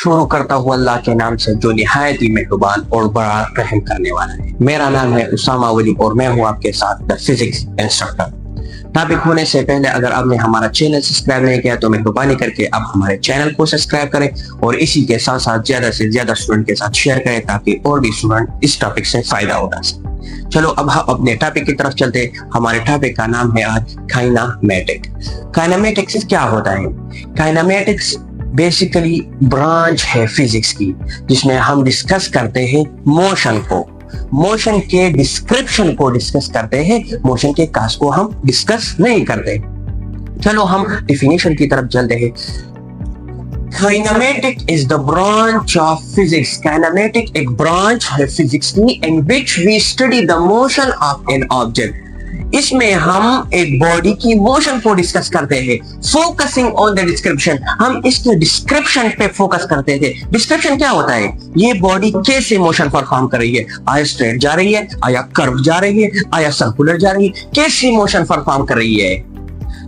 शुरू करता हूँ अल्लाह के नाम से जो निहायत ही मेहरबान और बड़ा रहम करने वाला है। मेरा नाम है उसामा वली और मैं हूँ आपके साथ द फिजिक्स इंस्ट्रक्टर। टॉपिक होने से पहले अगर आपने हमारा चैनल सब्सक्राइब नहीं किया तो मेहरबानी करके आप हमारे चैनल को सब्सक्राइब करें और इसी के साथ साथ ज्यादा से ज्यादा स्टूडेंट के साथ शेयर करें ताकि और भी स्टूडेंट इस टॉपिक से फायदा उठा सके। चलो अब हम अपने टॉपिक की तरफ चलते हैं। हमारे टॉपिक का नाम है आज काइनेमेटिक। काइनेमेटिक्स क्या होता है? काइनेमेटिक्स बेसिकली ब्रांच है फिजिक्स की जिसमें हम डिस्कस करते हैं मोशन को, मोशन के डिस्क्रिप्शन को डिस्कस करते हैं, मोशन के काज को हम डिस्कस नहीं करते। चलो हम डिफिनेशन की तरफ चलते हैं। Kinematic is the branch of physics. Kinematic एक ब्रांच है फिजिक्स की in which we study the motion of an object. इसमें हम एक बॉडी की मोशन को डिस्कस करते हैं, फोकसिंग ऑन द डिस्क्रिप्शन। हम इसके डिस्क्रिप्शन पे फोकस करते थे। डिस्क्रिप्शन क्या होता है? ये बॉडी कैसे मोशन परफॉर्म कर रही है, आया स्ट्रेट जा रही है, आया कर्व जा रही है, आया सर्कुलर जा रही है, कैसी मोशन परफॉर्म कर रही है,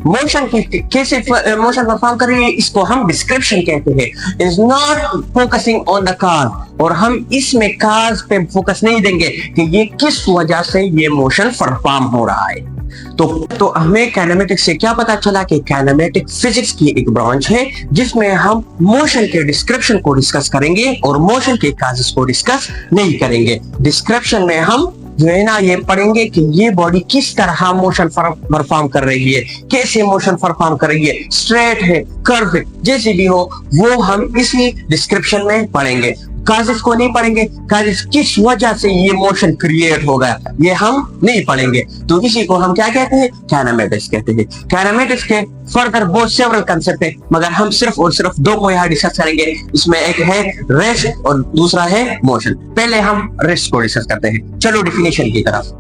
मोशन कैसे मोशन परफॉर्म कर रही है, इसको हम डिस्क्रिप्शन कहते हैं। Is not focusing on the car, और हम इसमें कार्स पे फोकस नहीं देंगे कि ये किस वजह से ये मोशन परफॉर्म हो रहा है। तो हमें काइनेमेटिक्स से क्या पता चला कि काइनेमेटिक फिजिक्स की एक ब्रांच है जिसमें हम मोशन के डिस्क्रिप्शन को डिस्कस करेंगे और मोशन के काजेस को डिस्कस नहीं करेंगे। डिस्क्रिप्शन में हम जो है ना ये पढ़ेंगे कि ये बॉडी किस तरह मोशन परफॉर्म कर रही है, कैसे मोशन परफॉर्म कर रही है, स्ट्रेट है, कर्व है, जैसे भी हो वो हम इसी डिस्क्रिप्शन में पढ़ेंगे। काजेस को नहीं पढ़ेंगे, काजेस किस वजह से ये मोशन क्रिएट हो गया ये हम नहीं पढ़ेंगे। तो इसी को हम क्या कहते हैं? काइनेमेटिक्स कहते हैं। काइनेमेटिक्स के फर्दर बहुत सेवरल कंसेप्ट है मगर हम सिर्फ और सिर्फ दो को यहाँ डिस्कस करेंगे। इसमें एक है रेस्ट और दूसरा है मोशन। पहले हम रेस्ट को डिस्कस करते हैं। चलो डिफिनेशन की तरफ।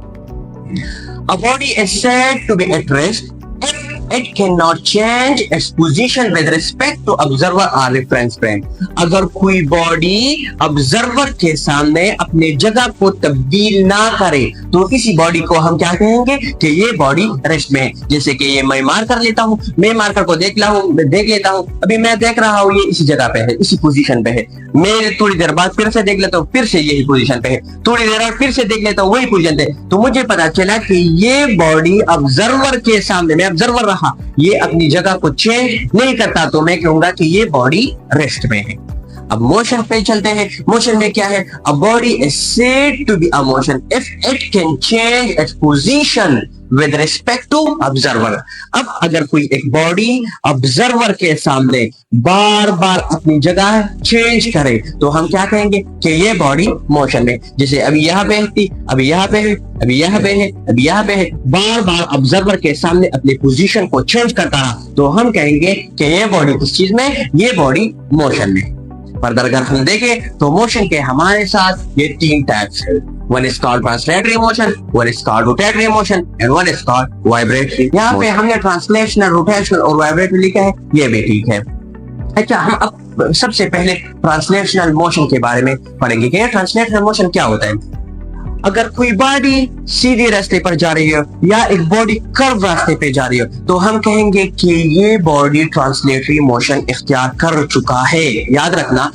A body is said to be at rest if it cannot change its position with respect to observer or reference frame। अगर कोई बॉडी ऑब्जर्वर के सामने अपने जगह को तब्दील ना करे तो इसी बॉडी को हम क्या कहेंगे कि ये बॉडी रेस्ट में है। जैसे कि ये मैं मार्कर लेता हूँ, मैं मार्कर को देख लेता हूँ, अभी मैं देख रहा हूँ ये इसी जगह पे है, इसी पोजीशन पे है। मैं थोड़ी देर बाद फिर से देख लेता हूँ, फिर से यही पोजीशन पे है, थोड़ी देर बाद फिर से देख लेता हूँ वही पोजीशन पे। तो मुझे पता चला कि ये बॉडी ऑब्जर्वर के सामने, मैं ऑब्जर्वर रहा, ये अपनी जगह को चेंज नहीं करता तो मैं कहूंगा कि ये बॉडी रेस्ट में है। अब मोशन पे चलते हैं। मोशन में क्या है? A body is said to be a motion if it can change its position with respect to observer. अब अगर कोई एक बॉडी ऑब्जर्वर के सामने बार बार अपनी जगह चेंज करे तो हम क्या कहेंगे कि ये बॉडी मोशन में। जैसे अभी यहाँ पे थी, अभी यहाँ पे है, अभी यहाँ पे है, अभी यहाँ पे है, बार बार ऑब्जर्वर के सामने अपनी पोजीशन को चेंज करता रहा तो हम कहेंगे कि ये बॉडी किस चीज में? ये बॉडी मोशन में। फर्दर अगर हम देखें तो मोशन के हमारे साथ ये तीन टाइप्स है। One is called translatory motion, one is called rotatory motion, and one is called vibratory। यहाँ पे हमने ट्रांसलेशनल, रोटेशनल और वाइब्रेटरी लिखा है, ये भी ठीक है। अच्छा, हम अब सबसे पहले ट्रांसलेशनल मोशन के बारे में पढ़ेंगे कि ट्रांसलेशनल मोशन क्या होता है। अगर कोई बॉडी सीधे रास्ते पर जा रही है या एक बॉडी कर्व रास्ते पे जा रही है तो हम कहेंगे कि ये बॉडी ट्रांसलेटरी मोशन इख्तियार कर चुका है। याद रखना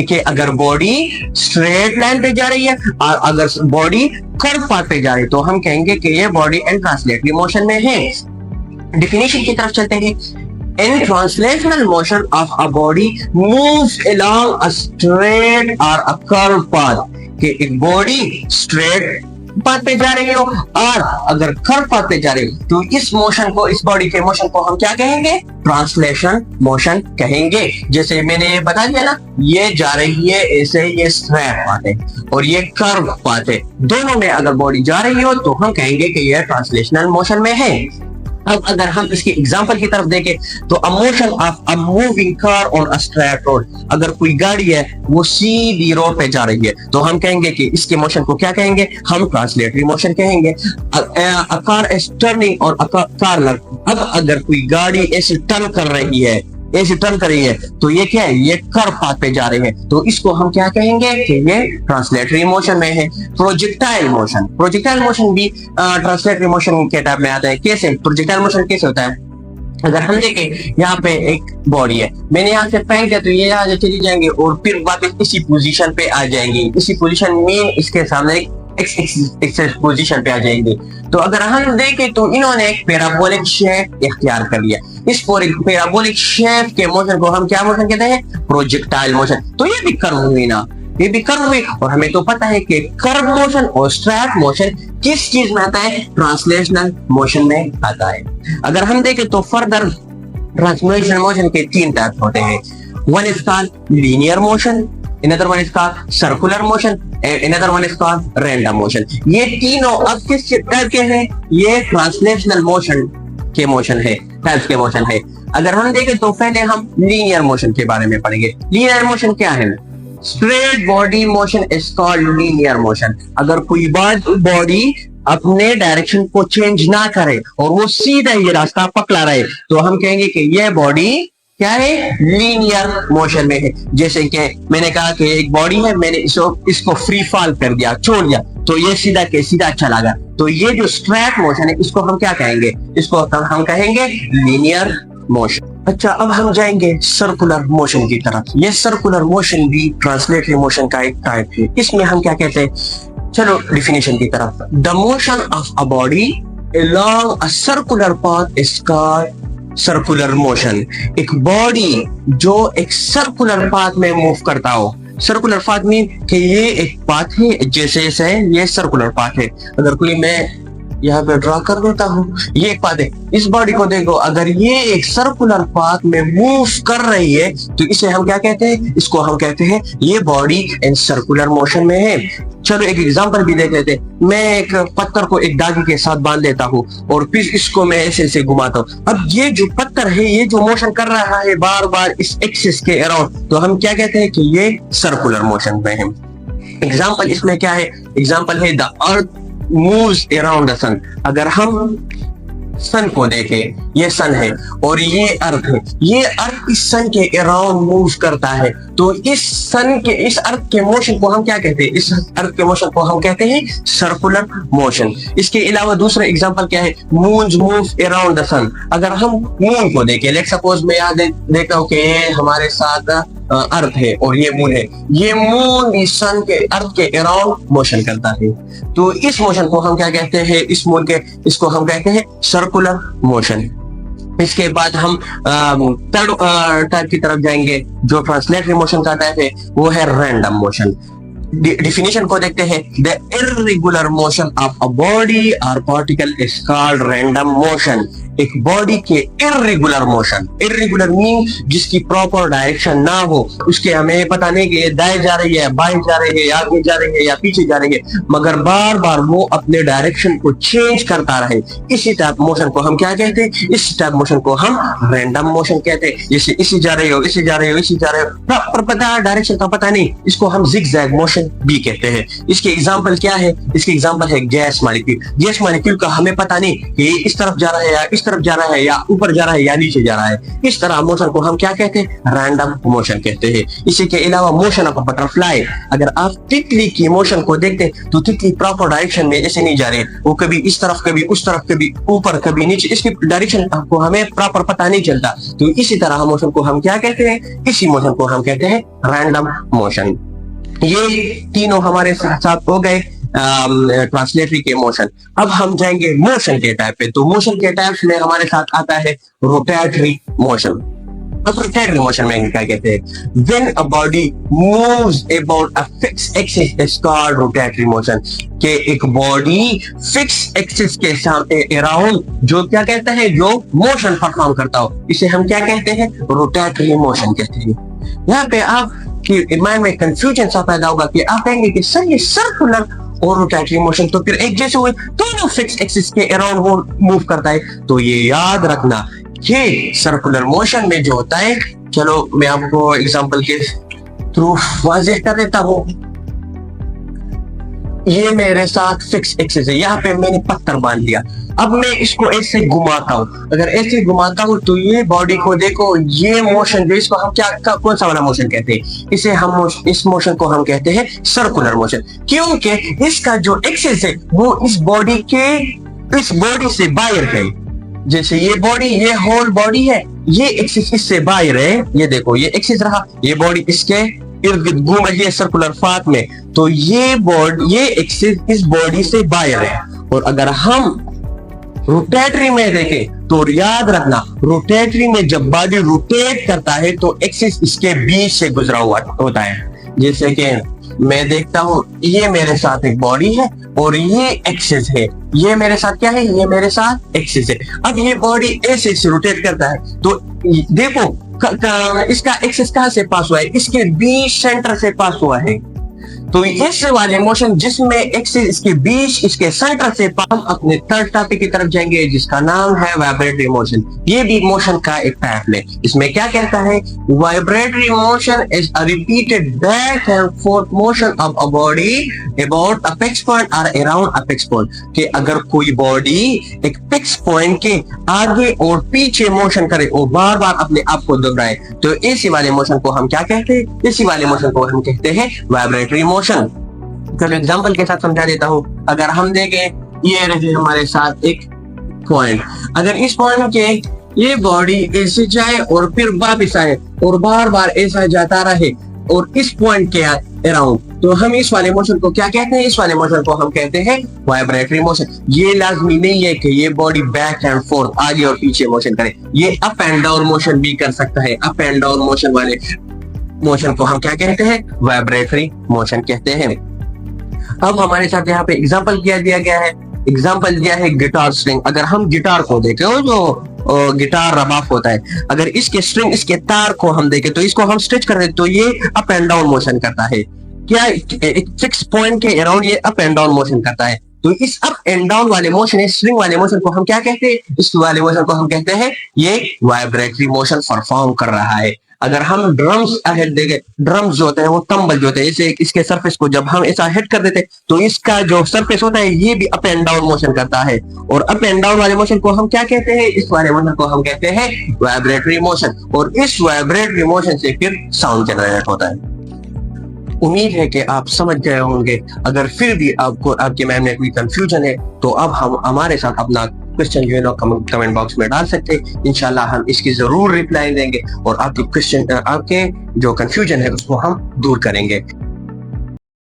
कि अगर बॉडी स्ट्रेट लाइन पे जा रही है और अगर बॉडी कर्व पाथ पे जा रही है तो हम कहेंगे कि ये बॉडी इन ट्रांसलेटरी मोशन में है। डिफिनेशन की तरफ चलते हैं। In translational motion of a body moves along a straight or a curved path। कि एक बॉडी स्ट्रेट पाथ पे जा रही हो और अगर कर्व पाथ पे जा रही हो तो इस मोशन को, इस बॉडी के मोशन को हम क्या कहेंगे? ट्रांसलेशन मोशन कहेंगे। जैसे मैंने बता दिया ना, ये जा रही है ऐसे, ये स्ट्रेट पाथ है और ये कर्व पाथ है, दोनों में अगर बॉडी जा रही हो तो हम कहेंगे कि ये ट्रांसलेशनल मोशन में है। अब अगर हम इसकी एग्जांपल की तरफ देखें तो a motion of a moving car on a straight road. अगर कोई गाड़ी है वो सीधी रोड पे जा रही है तो हम कहेंगे कि इसके मोशन को क्या कहेंगे? हम ट्रांसलेटरी मोशन कहेंगे। अ कार इज टर्निंग और अ कार। अब अगर कोई गाड़ी ऐसे टर्न कर रही है, ऐसे टर्न कर रही है तो ये क्या है? ये कर्व पाथ पे जा रही है तो इसको हम क्या कहेंगे कि ये ट्रांसलेटरी मोशन में है। प्रोजेक्टाइल मोशन, प्रोजेक्टाइल मोशन भी ट्रांसलेटरी मोशन के टाइप में आता है। कैसे प्रोजेक्टाइल मोशन कैसे होता है? अगर हम देखें यहाँ पे एक बॉडी है, मैंने यहाँ से फेंक दिया तो ये यहाँ से चली जाएंगे और फिर वापस इसी पोजीशन पे आ जाएंगी। इसी पोजीशन में इसके सामने एक पोजीशन पे आ जाएंगे। तो अगर हम देखें तो इन्होंने एक पैराबोलिक शेप इख्तियार कर लिया। इस पैराबोलिक शेप के मोशन को हम क्या मोशन कहते हैं? Projectile motion. तो ये भी कर्व हुई ना, ये भी कर्व हुई। और हमें तो पता है कि कर्व मोशन और स्ट्रैट मोशन किस चीज में आता है? ट्रांसलेशनल मोशन में आता है। अगर हम देखें तो फर्दर ट्रांसलेशनल मोशन के 3 टाइप होते हैं। One is called linear motion, another one is called circular motion and another one is called random motion। ये तीनों अब किस टाइप के हैं? ये ट्रांसलेशनल मोशन के मोशन है, टाइप्स के मोशन है। अगर हम देखें तो पहले हम लीनियर मोशन के बारे में पढ़ेंगे। लीनियर मोशन क्या है? Straight body motion is called linear motion. अगर कोई बॉडी अपने डायरेक्शन को चेंज ना करे और वो सीधा ये रास्ता पकड़ा रहे तो हम कहेंगे कि ये बॉडी क्या है? लीनियर मोशन में है। जैसे कि मैंने कहा कि एक बॉडी है, मैंने इसको फ्री फॉल कर दिया, छोड़ दिया, तो ये सीधा के सीधा चला गया। तो ये जो स्ट्रेट मोशन है इसको हम क्या कहेंगे? इसको हम कहेंगे लीनियर मोशन। अच्छा, अब हम जाएंगे सर्कुलर मोशन की तरफ। ये सर्कुलर मोशन भी ट्रांसलेटरी मोशन का एक टाइप है। इसमें हम क्या कहते हैं? चलो डिफिनेशन की तरफ। The motion of a body along a circular path is called circular motion. एक बॉडी जो एक सर्कुलर पाथ में मूव करता हो। सर्कुलर पाथ में कि ये एक पाथ है, जैसे ये सर्कुलर पाथ है। अगर कोई मैं यहाँ पे ड्रा कर देता हूँ, ये एक पाथ है। इस बॉडी को देखो, अगर ये एक सर्कुलर पाथ में मूव कर रही है तो इसे हम क्या कहते हैं? इसको हम कहते हैं ये बॉडी इन सर्कुलर मोशन में है। चलो एक एग्जांपल भी देख लेते हैं। मैं एक पत्थर को एक धागे के साथ बांध लेता हूँ और फिर इसको मैं ऐसे ऐसे घुमाता हूँ। अब ये जो पत्थर है ये जो मोशन कर रहा है बार बार इस एक्सिस के अराउंड, तो हम क्या कहते हैं कि ये सर्कुलर मोशन में है। एग्जांपल इसमें क्या है? एग्जांपल है the earth moves around the sun. अगर हम सन को देखें, ये सन है और ये अर्थ है। ये अर्थ इस सन के अराउंड मूव करता है, तो इस अर्थ के मोशन को हम क्या कहते हैं? इस अर्थ के मोशन को हम कहते हैं सर्कुलर मोशन। इसके अलावा दूसरा एग्जांपल क्या है? Moons move around the sun. अगर हम मून को देखें, लेट्स सपोज मैं यहाँ देखता हूँ कि ये हमारे साथ अर्थ है और ये मून है। ये मून इस सन के अर्थ के अराउंड मोशन करता है, तो इस मोशन को हम क्या कहते हैं? इसको हम कहते हैं सर्कुलर मोशन। इसके बाद हम थर्ड टाइप की तरफ जाएंगे जो ट्रांसलेटरी मोशन का टाइप है, वो है रैंडम मोशन। डिफिनेशन को देखते हैं। The irregular motion of a body और particle is called random motion. एक बॉडी के इर्रेगुलर मोशन, इर्रेगुलर मीन जिसकी प्रॉपर डायरेक्शन ना हो, उसके हमें पता नहीं कि ये दाएं जा रही है, बाएं जा रही है, आगे जा रही है या पीछे जा रही है, मगर बार बार वो अपने डायरेक्शन को चेंज करता रहे, इसी टाइप मोशन को हम क्या कहते हैं? इस टाइप मोशन को हम रैंडम मोशन कहते हैं। जैसे इसी जा रहे हो, इसी जा रहे हो, इसी जा रहे हो, पर पता डायरेक्शन का पता नहीं, इसको हम जिगजैग मोशन भी कहते हैं। इसके एग्जांपल क्या है? इसके एग्जांपल है गैस मॉलिक्यूल। गैस मॉलिक्यूल का हमें पता नहीं कि इस तरफ जा रहा है या इस तरफ जा रहा है या ऊपर जा रहा है या नीचे जा रहा है। इस तरह मोशन को हम क्या कहते हैं? रैंडम मोशन कहते हैं। इसी के अलावा मोशन ऑफ अ बटरफ्लाई। अगर आप तितली की मोशन को देखते हैं तो तितली प्रॉपर डायरेक्शन में ऐसे नहीं जा रही, वो कभी इस तरफ, कभी उस तरफ, कभी ऊपर, कभी नीचे, इसकी डायरेक्शन को हमें प्रॉपर पता नहीं चलता। तो इसी तरह मोशन को हम क्या कहते हैं? इसी मोशन को हम कहते हैं रैंडम मोशन। ये तीनों हमारे साथ हो गए ट्रांसलेटरी के मोशन। अब हम जाएंगे मोशन के टाइप पे। तो मोशन के टाइप्स में हमारे साथ आता है रोटेटरी मोशन। अब रोटेटरी मोशन में क्या कहते हैं? When a body moves about a fixed axis is called rotatory motion। कि एक बॉडी फिक्स एक्सिस के साथ अराउंड जो क्या कहता है? जो मोशन परफॉर्म करता हो, इसे हम क्या कहते हैं? रोटेटरी मोशन कहते हैं। यहाँ पे आप कि माइंड में कंफ्यूजन सा पैदा होगा कि आप कहेंगे कि सर ये सर्कुलर और रोटेटरी मोशन तो फिर एक जैसे हुए, दोनों फिक्स एक्सिस के अराउंड वो मूव करता है। तो ये याद रखना कि सर्कुलर मोशन में जो होता है, चलो मैं आपको एग्जांपल के थ्रू वाज़ेह कर देता हूँ। ये मेरे साथ फिक्स एक्सिस है, यहाँ पे मैंने पत्थर बांध दिया। अब मैं इसको ऐसे घुमाता हूँ, अगर ऐसे घुमाता हूँ तो ये बॉडी को देखो, ये मोशन जो इसको हम क्या कौन सा वाला मोशन कहते हैं? इसे हम इस मोशन को हम कहते हैं सर्कुलर मोशन, क्योंकि इसका जो एक्सिस है वो इस बॉडी से बाहर है। जैसे ये बॉडी, ये होल बॉडी है, ये एक्सिस इससे बाहर है, ये देखो ये एक्सिस रहा, ये बॉडी इसके इर्द गिर्द घूम रही है सर्कुलर पाथ में, तो ये एक्सिस इस बॉडी से बाहर है। और अगर हम रोटेटरी में देखें तो याद रखना, रोटेटरी में जब बॉडी रोटेट करता है तो एक्सिस इसके बीच से गुजरा हुआ होता है। जैसे कि मैं देखता हूं, ये मेरे साथ एक बॉडी है और ये एक्सिस है, ये मेरे साथ क्या है, ये मेरे साथ एक्सिस है। अब ये बॉडी ऐसे से रोटेट करता है तो देखो इसका एक्सिस कहां से पास हुआ है, इसके बीच सेंटर से पास हुआ है। तो इस वाले मोशन जिसमें एक्सिस इसके बीच इसके सेंटर से हम अपने थर्ड टॉपिक की तरफ जाएंगे जिसका नाम है वाइब्रेटरी मोशन। ये भी मोशन का एक टाइप है। इसमें क्या कहता है, vibratory motion is a repeated back and fourth motion of a body about a fix point और अराउंड अ फिक्स पॉइंट। कि अगर कोई बॉडी एक फिक्स पॉइंट के आगे और पीछे मोशन करे और बार बार अपने आप को दोहराए तो इसी वाले मोशन को हम क्या कहते हैं, इसी वाले मोशन को हम कहते हैं वाइब्रेटरी मोशन। चलो एग्जांपल के साथ समझा देता हूं। अगर हम देखें ये रहे हमारे साथ एक पॉइंट, अगर इस पॉइंट के ये बॉडी ऐसे जाए और फिर वापस आए और बार बार ऐसा जाता रहे और इस पॉइंट के अराउंड, तो हम इस वाले मोशन को क्या कहते हैं, इस वाले मोशन को हम कहते हैं वाइब्रेटरी मोशन। ये लाजमी नहीं है कि ये बॉडी बैक एंड फोर्थ आगे और पीछे मोशन करे, ये अप एंड डाउन मोशन भी कर सकता है। अप एंड डाउन मोशन वाले मोशन को हम क्या कहते हैं, वाइब्रेटरी मोशन कहते हैं। अब हमारे साथ यहाँ पे एग्जांपल दिया गया है, एग्जांपल दिया है गिटार स्ट्रिंग। अगर हम गिटार को देखें, जो गिटार रब ऑफ होता है, अगर इसके स्ट्रिंग इसके तार को हम देखें तो इसको हम स्ट्रेच कर दें तो ये अप एंड डाउन मोशन करता है। क्या एक फिक्स पॉइंट के अराउंड ये अप एंड डाउन मोशन करता है। तो इस अप एंड डाउन वाले मोशन, स्ट्रिंग वाले मोशन को हम क्या कहते हैं, इस वाले मोशन को हम कहते हैं ये वाइब्रेटरी मोशन परफॉर्म कर रहा है। अगर हम ड्रम्स हेड देखें, ड्रम्स जो होते हैं वो तंबल जो होते हैं, जैसे इसके सरफेस को जब हम ऐसा हिट कर देते हैं तो इसका जो सरफेस होता है ये भी अप एंड डाउन मोशन करता है। और अप एंड डाउन वाले मोशन को हम क्या कहते हैं, इस वाले मोशन को हम कहते हैं वाइब्रेटरी मोशन। और इस वाइब्रेटरी मोशन से फिर साउंड जनरेट होता है। उम्मीद है कि आप समझ गए होंगे। अगर फिर भी आपको आपके मैम ने कोई कंफ्यूजन है तो अब हम हमारे साथ अपना क्वेश्चन जो है ना कमेंट बॉक्स में डाल सकते हैं। इंशाल्लाह हम इसकी जरूर रिप्लाई देंगे और आपके क्वेश्चन, आपके जो कंफ्यूजन है उसको हम दूर करेंगे।